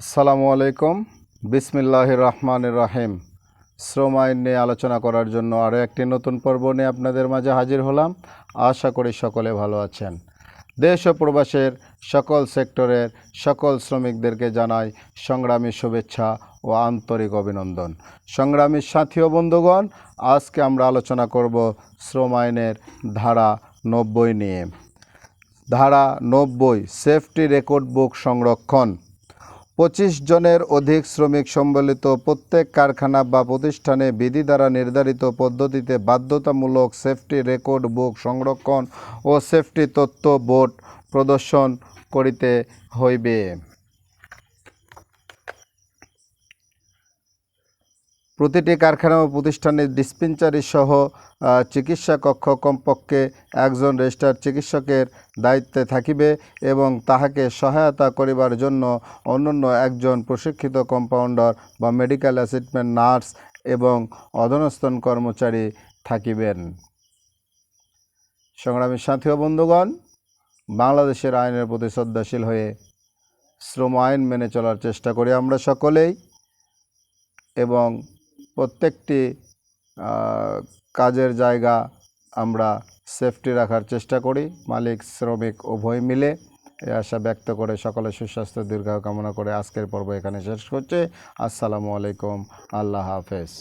আসসালামু আলাইকুম। বিসমিল্লাহির রহমানির রহিম। শ্রম আইন নিয়ে আলোচনা করার জন্য আরও একটি নতুন পর্ব নিয়ে আপনাদের মাঝে হাজির হলাম। আশা করি সকলে ভালো আছেন। দেশ ও প্রবাসের সকল সেক্টরের সকল শ্রমিকদেরকে জানাই সংগ্রামী শুভেচ্ছা ও আন্তরিক অভিনন্দন। সংগ্রামী সাথী ও বন্ধুগণ, আজকে আমরা আলোচনা করব শ্রম আইনের ধারা 90 নিয়ে। ধারা 90, সেফটি রেকর্ড বুক সংরক্ষণ। 25 জনের অধিক শ্রমিক সম্বলিত প্রত্যেক কারখানা বা প্রতিষ্ঠানে বিধি দ্বারা নির্ধারিত পদ্ধতিতে বাধ্যতামূলক সেফটি রেকর্ড বুক সংরক্ষণ ও সেফটি তথ্য বোর্ড প্রদর্শন করিতে হইবে। প্রতিটি কারখানা ও প্রতিষ্ঠানের ডিসপেন্সারি সহ চিকিৎসা কক্ষ কমপক্ষে একজন রেজিস্টার্ড চিকিৎসকের দায়িত্বে থাকিবে এবং তাহাকে সহায়তা করিবার জন্য অন্যান্য একজন প্রশিক্ষিত কম্পাউন্ডার বা মেডিকেল অ্যাসিস্ট্যান্ট নার্স এবং অধস্তন কর্মচারী থাকিবেন। সংগ্রামী সাথী ও বন্ধুগণ, বাংলাদেশের আইনের প্রতি শ্রদ্ধাশীল হয়ে শ্রম আইন মেনে চলার চেষ্টা করি আমরা সকলেই, এবং প্রত্যেকটি কাজের জায়গা আমরা সেফটি রাখার চেষ্টা করি, মালিক শ্রমিক উভয় মিলে। এই আশা ব্যক্ত করে সকলের সুস্বাস্থ্য দীর্ঘায়ু কামনা করে আজকের পর্ব এখানে শেষ করছে। আসসালামু আলাইকুম, আল্লাহ হাফেজ।